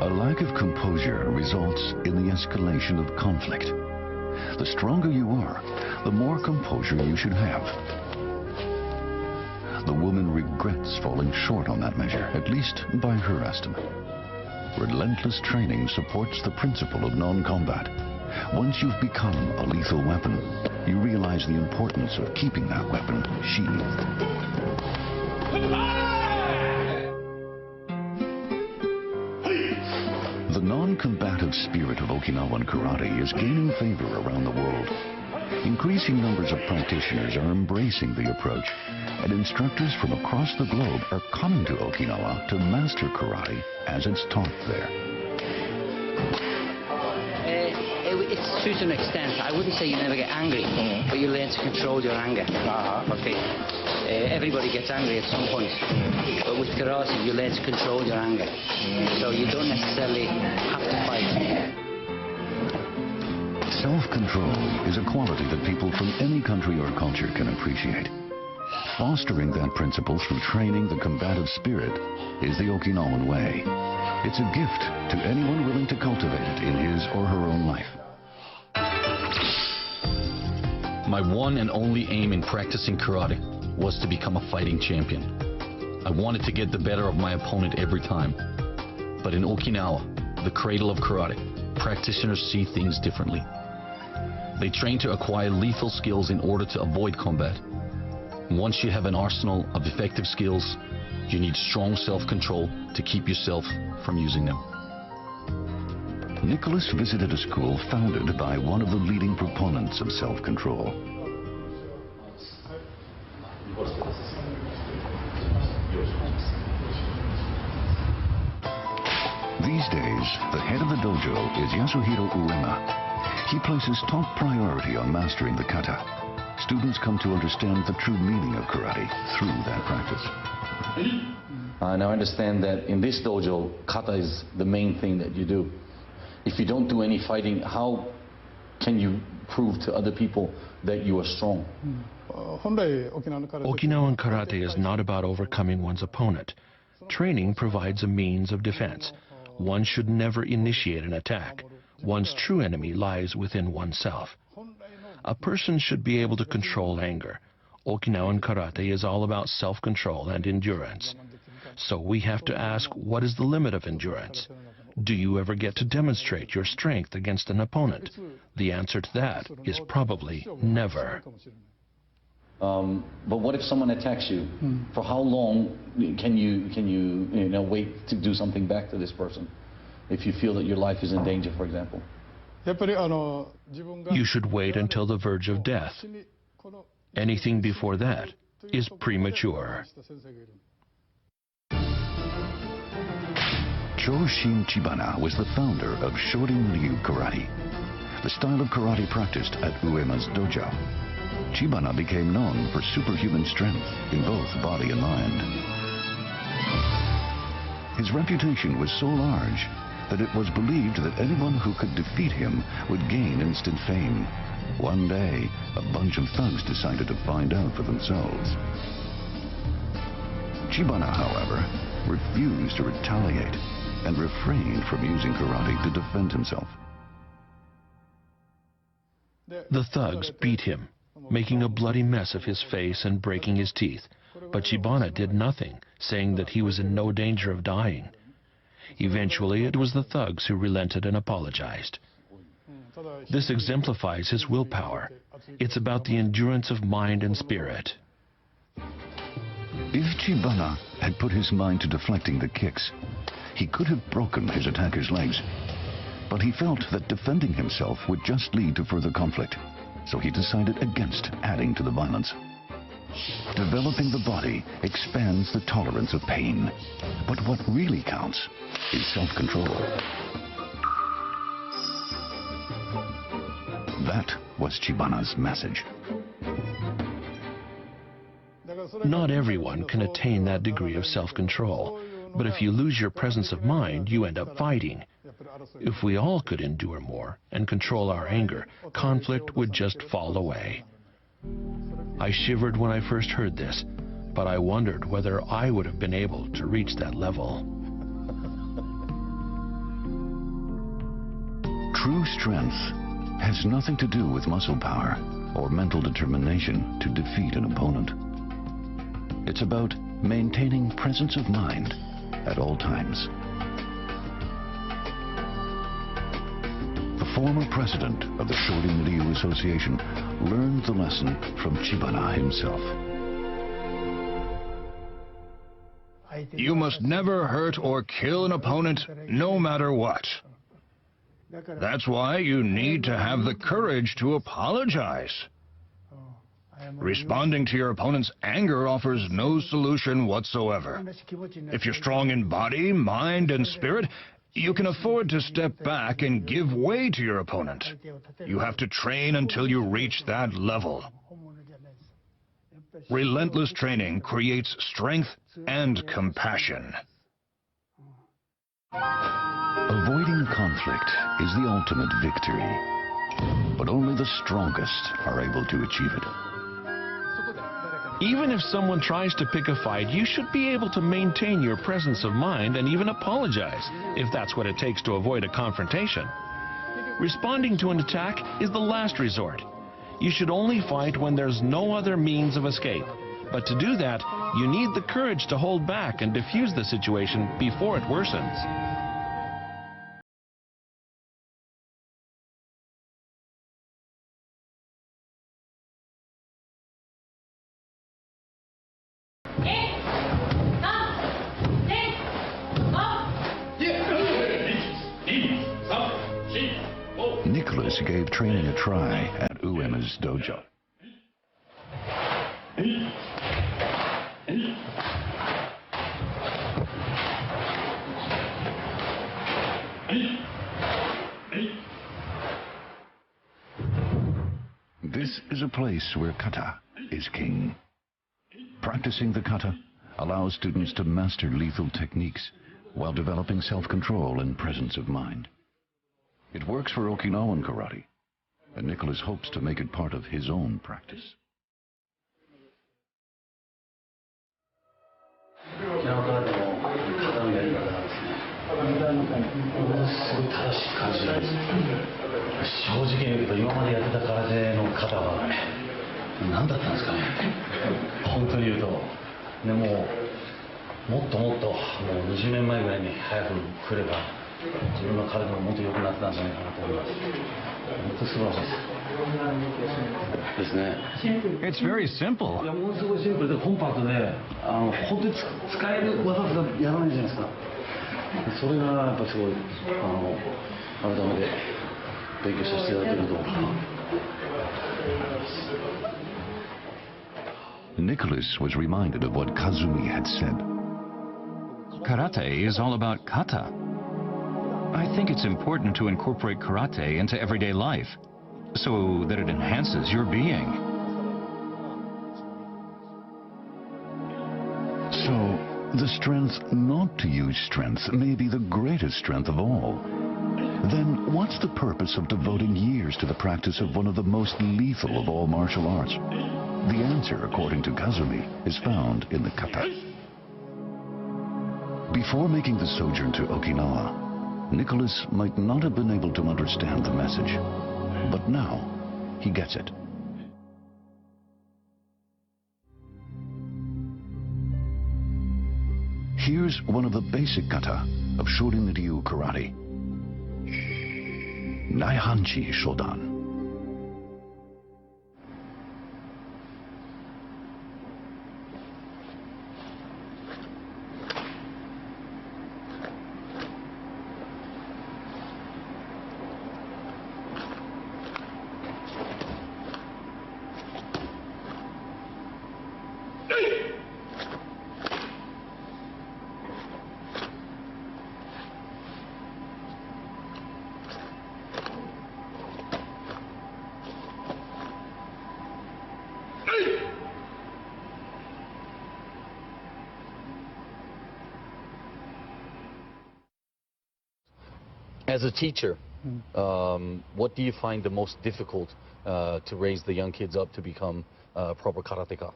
A lack of composure results in the escalation of conflict. The stronger you are, the more composure you should have. The woman regrets falling short on that measure, at least by her estimate. Relentless training supports the principle of non-combat. Once you've become a lethal weapon, you realize the importance of keeping that weapon sheathed. The non-combative spirit of Okinawan karate is gaining favor around the world. Increasing numbers of practitioners are embracing the approach, and instructors from across the globe are coming to Okinawa to master karate as it's taught there. It's to an extent. I wouldn't say you never get angry, but you learn to control your anger. Okay. Everybody gets angry at some point, but with karate you learn to control your anger. So you don't necessarily have to fight. Self-control is a quality that people from any country or culture can appreciate. Fostering that principle through training the combative spirit is the Okinawan way. It's a gift to anyone willing to cultivate it in his or her own life. My one and only aim in practicing karate was to become a fighting champion. I wanted to get the better of my opponent every time. But in Okinawa, the cradle of karate, practitioners see things differently. They train to acquire lethal skills in order to avoid combat. Once you have an arsenal of effective skills, you need strong self-control to keep yourself from using them. Nicholas visited a school founded by one of the leading proponents of self-control. These days, the head of the dojo is Yasuhiro Uema. He places top priority on mastering the kata. Students come to understand the true meaning of karate through that practice. Now I understand that in this dojo, kata is the main thing that you do. If you don't do any fighting, how can you prove to other people that you are strong? Okinawan karate is not about overcoming one's opponent. Training provides a means of defense. One should never initiate an attack. One's true enemy lies within oneself. A person should be able to control anger. Okinawan karate is all about self-control and endurance. So we have to ask, what is the limit of endurance? Do you ever get to demonstrate your strength against an opponent? The answer to that is probably never. But what if someone attacks you? For how long can you wait to do something back to this person? If you feel that your life is in danger, for example. You should wait until the verge of death. Anything before that is premature. Choshin Chibana was the founder of Shorin Ryu Karate, the style of karate practiced at Uema's dojo. Chibana became known for superhuman strength in both body and mind. His reputation was so large that it was believed that anyone who could defeat him would gain instant fame. One day, a bunch of thugs decided to find out for themselves. Chibana, however, refused to retaliate and refrained from using karate to defend himself. The thugs beat him, making a bloody mess of his face and breaking his teeth. But Chibana did nothing, saying that he was in no danger of dying. Eventually, it was the thugs who relented and apologized. This exemplifies his willpower. It's about the endurance of mind and spirit. If Chibana had put his mind to deflecting the kicks, he could have broken his attacker's legs. But he felt that defending himself would just lead to further conflict, so he decided against adding to the violence. Developing the body expands the tolerance of pain. But what really counts is self-control. That was Chibana's message. Not everyone can attain that degree of self-control, but if you lose your presence of mind, you end up fighting. If we all could endure more and control our anger, conflict would just fall away. I shivered when I first heard this, but I wondered whether I would have been able to reach that level. True strength has nothing to do with muscle power or mental determination to defeat an opponent. It's about maintaining presence of mind at all times. The former president of the Shorin Ryu Association learned the lesson from Chibana himself. You must never hurt or kill an opponent, no matter what. That's why you need to have the courage to apologize. Responding to your opponent's anger offers no solution whatsoever. If you're strong in body, mind, and spirit, you can afford to step back and give way to your opponent. You have to train until you reach that level. Relentless training creates strength and compassion. Avoiding conflict is the ultimate victory, but only the strongest are able to achieve it. Even if someone tries to pick a fight, you should be able to maintain your presence of mind and even apologize, if that's what it takes to avoid a confrontation. Responding to an attack is the last resort. You should only fight when there's no other means of escape. But to do that, you need the courage to hold back and defuse the situation before it worsens. Nicholas gave training a try at Uema's dojo. This is a place where kata is king. Practicing the kata allows students to master lethal techniques while developing self-control and presence of mind. It works for Okinawan karate, and Nicholas hopes to make it part of his own practice. It's very simple. Nicholas was reminded of what Kazumi had said. Karate is all about kata. I think it's important to incorporate karate into everyday life so that it enhances your being. So, the strength not to use strength may be the greatest strength of all. Then what's the purpose of devoting years to the practice of one of the most lethal of all martial arts? The answer, according to Kazumi, is found in the kata. Before making the sojourn to Okinawa, Nicholas might not have been able to understand the message, but now he gets it. Here's one of the basic kata of Shorin Ryu karate. Naihanchi Shodan. As a teacher, what do you find the most difficult to raise the young kids up to become proper karateka?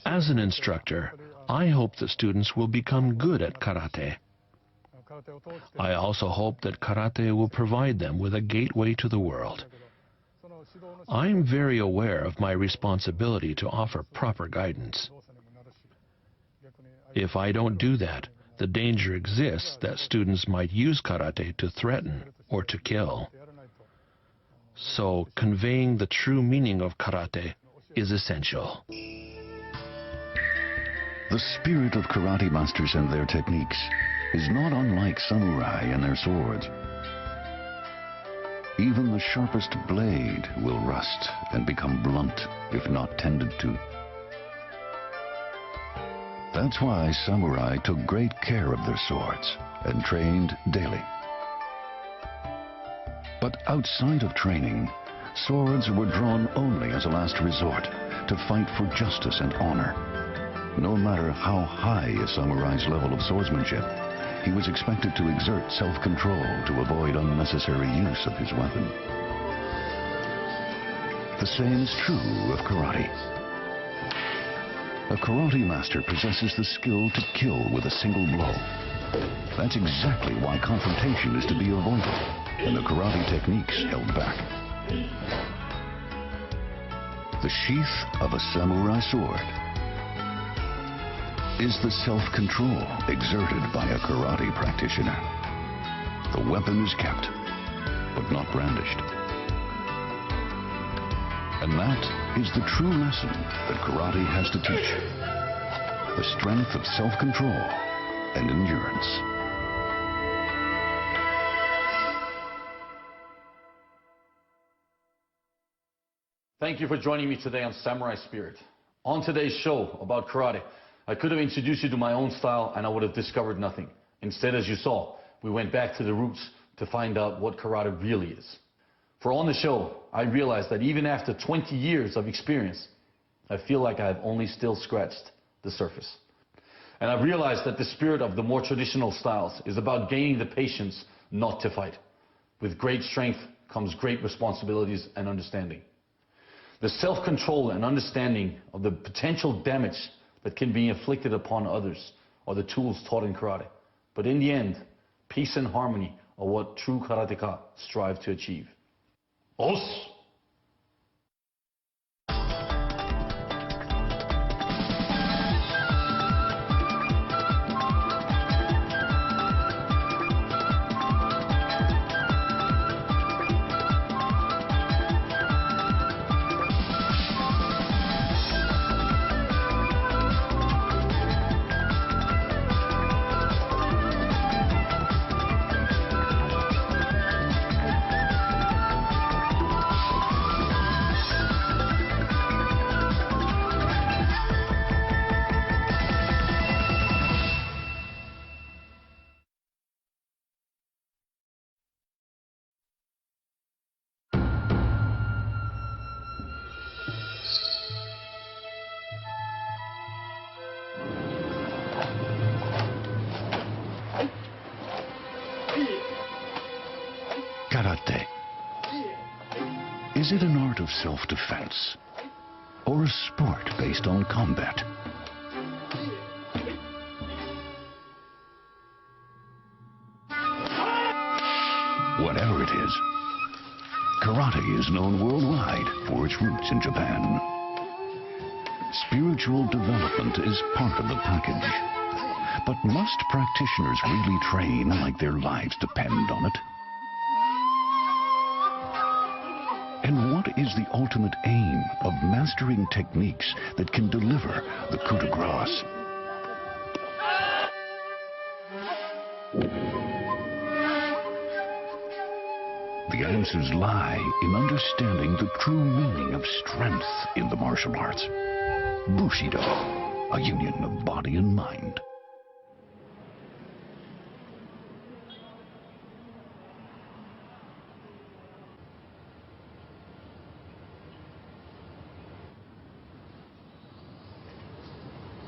As an instructor, I hope the students will become good at karate. I also hope that karate will provide them with a gateway to the world. I'm very aware of my responsibility to offer proper guidance. If I don't do that, the danger exists that students might use karate to threaten or to kill. So, conveying the true meaning of karate is essential. The spirit of karate masters and their techniques is not unlike samurai and their swords. Even the sharpest blade will rust and become blunt if not tended to. That's why samurai took great care of their swords and trained daily. But outside of training, swords were drawn only as a last resort to fight for justice and honor. No matter how high a samurai's level of swordsmanship, he was expected to exert self-control to avoid unnecessary use of his weapon. The same is true of karate. A karate master possesses the skill to kill with a single blow. That's exactly why confrontation is to be avoided and the karate techniques held back. The sheath of a samurai sword is the self-control exerted by a karate practitioner. The weapon is kept, but not brandished. And that is the true lesson that karate has to teach. The strength of self-control and endurance. Thank you for joining me today on Samurai Spirit. On today's show about karate, I could have introduced you to my own style and I would have discovered nothing. Instead, as you saw, we went back to the roots to find out what karate really is. For on the show, I realized that even after 20 years of experience, I feel like I have only still scratched the surface. And I've realized that the spirit of the more traditional styles is about gaining the patience not to fight. With great strength comes great responsibilities and understanding. The self-control and understanding of the potential damage that can be inflicted upon others are the tools taught in karate. But in the end, peace and harmony are what true karateka strive to achieve. Os! Karate. Is it an art of self-defense or a sport based on combat? Whatever it is, karate is known worldwide for its roots in Japan. Spiritual development is part of the package. But must practitioners really train like their lives depend on it? And what is the ultimate aim of mastering techniques that can deliver the coup de grace? The answers lie in understanding the true meaning of strength in the martial arts. Bushido, a union of body and mind.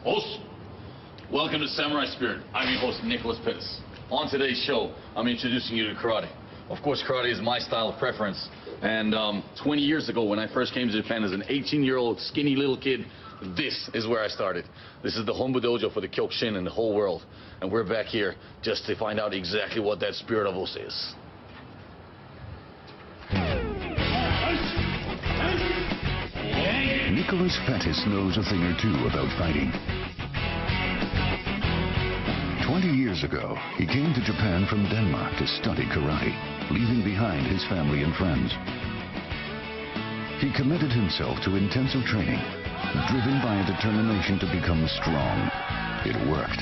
Host, welcome to Samurai Spirit. I'm your host, Nicholas Pettis. On today's show, I'm introducing you to karate. Of course, karate is my style of preference. And 20 years ago, when I first came to Japan as an 18-year-old skinny little kid This is where I started. This is the Hombu Dojo for the Kyokushin in the whole world. And we're back here just to find out exactly what that spirit of Ose is. Nicholas Pettis knows a thing or two about fighting. 20 years ago, he came to Japan from Denmark to study karate, leaving behind his family and friends. He committed himself to intensive training, driven by a determination to become strong. It worked.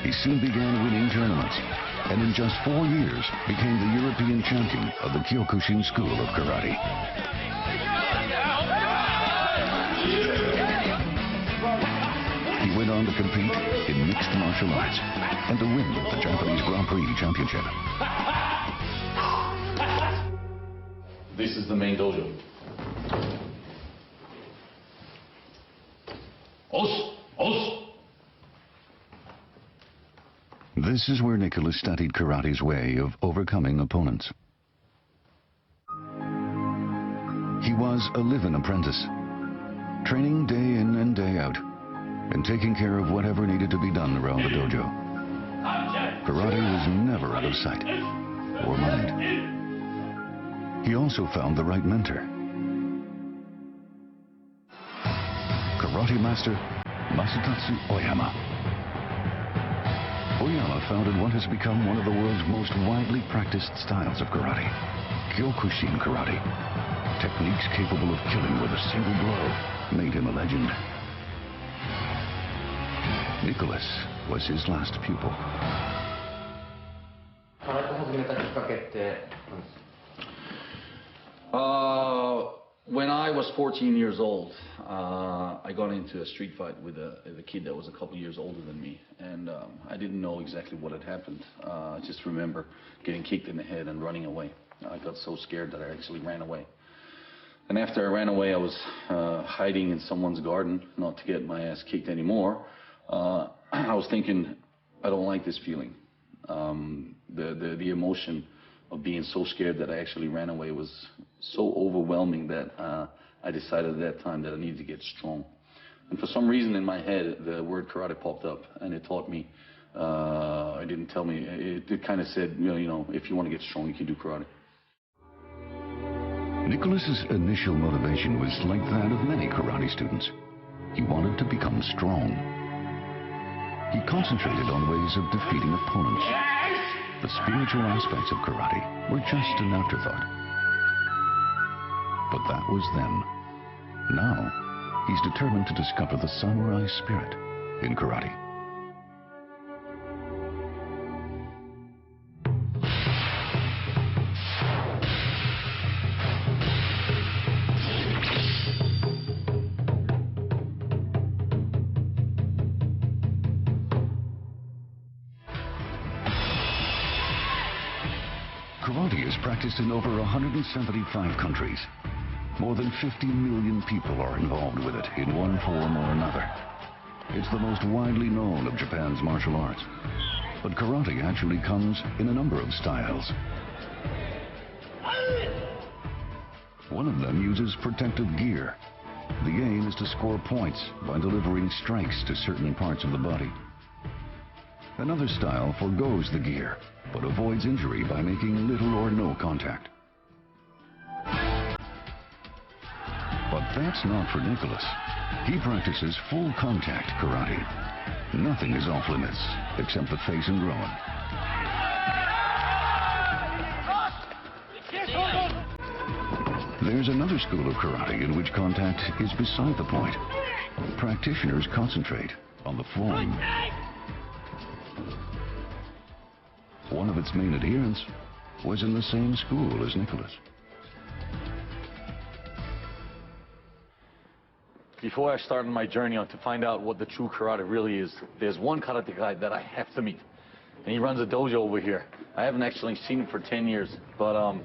He soon began winning tournaments, and in just 4 years became the European champion of the Kyokushin School of Karate. He went on to compete in mixed martial arts and to win the Japanese Grand Prix Championship. This is the main dojo. This is where Nicholas studied karate's way of overcoming opponents. He was a live-in apprentice, training day in and day out, and taking care of whatever needed to be done around the dojo. Karate was never out of sight or mind. He also found the right mentor. Karate master Masatatsu Oyama. Oyama founded what has become one of the world's most widely practiced styles of karate, Kyokushin Karate. Techniques capable of killing with a single blow made him a legend. Nicholas was his last pupil. When I was 14 years old, I got into a street fight with a kid that was a couple years older than me, and I didn't know exactly what had happened. I just remember getting kicked in the head and running away. I got so scared that I actually ran away. And after I ran away, I was hiding in someone's garden, not to get my ass kicked anymore. I was thinking, I don't like this feeling. The emotion of being so scared that I actually ran away was so overwhelming that I decided at that time that I needed to get strong. And for some reason in my head, the word karate popped up, and it taught me, it didn't tell me, it kind of said, you know, if you want to get strong, you can do karate. Nicholas's initial motivation was like that of many karate students. He wanted to become strong. He concentrated on ways of defeating opponents. The spiritual aspects of karate were just an afterthought. But that was then. Now, he's determined to discover the samurai spirit in karate. Karate is practiced in over 175 countries. More than 50 million people are involved with it in one form or another. It's the most widely known of Japan's martial arts. But karate actually comes in a number of styles. One of them uses protective gear. The aim is to score points by delivering strikes to certain parts of the body. Another style forgoes the gear, but avoids injury by making little or no contact. But that's not for Nicholas. He practices full contact karate. Nothing is off limits, except the face and groin. There's another school of karate in which contact is beside the point. Practitioners concentrate on the form. One of its main adherents was in the same school as Nicholas. Before I started my journey on to find out what the true karate really is, there's one karate guy that I have to meet. And he runs a dojo over here. I haven't actually seen him for 10 years, but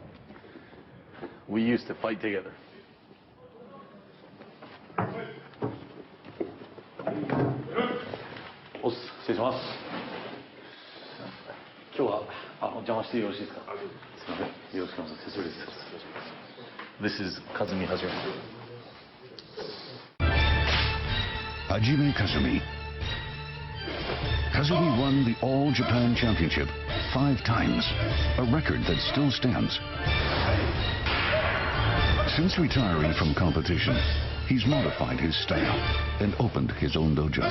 we used to fight together. 失礼します。今日はお邪魔してよろしいですか。すみません。よろしくお願いします。手数です。This is Kazumi Hajime. Hajime Kazumi. Kazumi won the All Japan Championship 5 times, a record that still stands. Since retiring from competition, he's modified his style and opened his own dojo.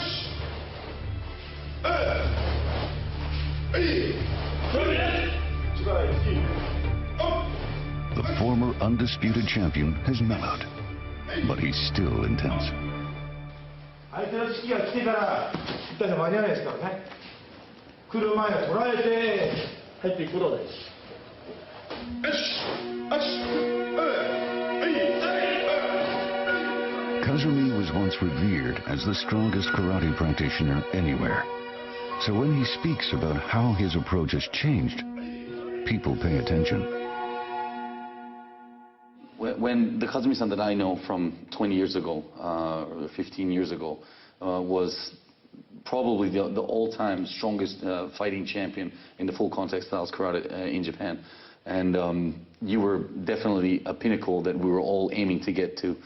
The former undisputed champion has mellowed, but he's still intense. 相手の隙が来てから打ったら間に合わないですからね。来る前は捉えて入っていくことです。Kazumi was once revered as the strongest karate practitioner anywhere. So when he speaks about how his approach has changed, people pay attention. When the Kazumi-san that I know from 20 years ago, or 15 years ago, was probably the all-time strongest fighting champion in the full contact styles karate in Japan. And you were definitely a pinnacle that we were all aiming to get to.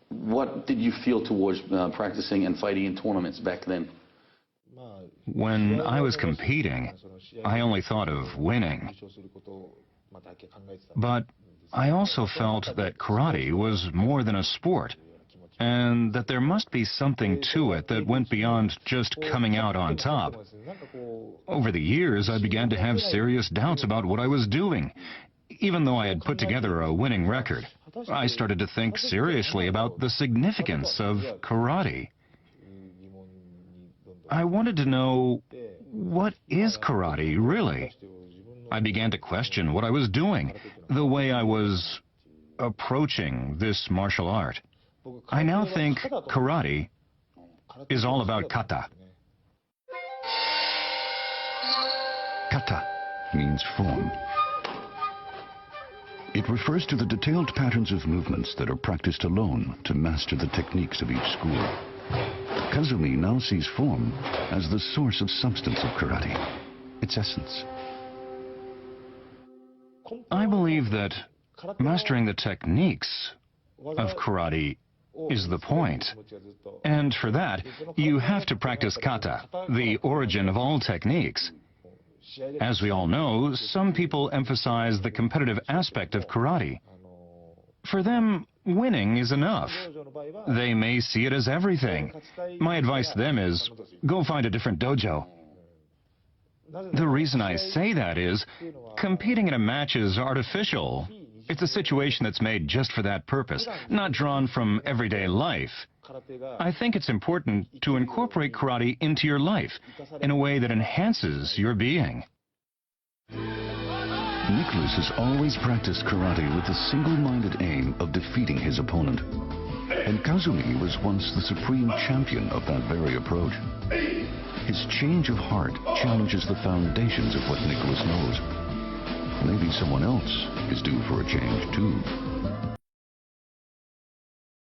What did you feel towards practicing and fighting in tournaments back then? When I was competing, I only thought of winning. But I also felt that karate was more than a sport, and that there must be something to it that went beyond just coming out on top. Over the years, I began to have serious doubts about what I was doing. Even though I had put together a winning record, I started to think seriously about the significance of karate. I wanted to know, what is karate really? I began to question what I was doing, the way I was approaching this martial art. I now think karate is all about kata. Kata means form. It refers to the detailed patterns of movements that are practiced alone to master the techniques of each school. Kazumi now sees form as the source of substance of karate, its essence. I believe that mastering the techniques of karate is the point. And for that, you have to practice kata, the origin of all techniques. As we all know, some people emphasize the competitive aspect of karate. For them, winning is enough. They may see it as everything. My advice to them is, go find a different dojo. The reason I say that is, competing in a match is artificial. It's a situation that's made just for that purpose, not drawn from everyday life. I think it's important to incorporate karate into your life in a way that enhances your being. Nicholas has always practiced karate with the single-minded aim of defeating his opponent. And Kazumi was once the supreme champion of that very approach. His change of heart challenges the foundations of what Nicholas knows. Maybe someone else is due for a change, too.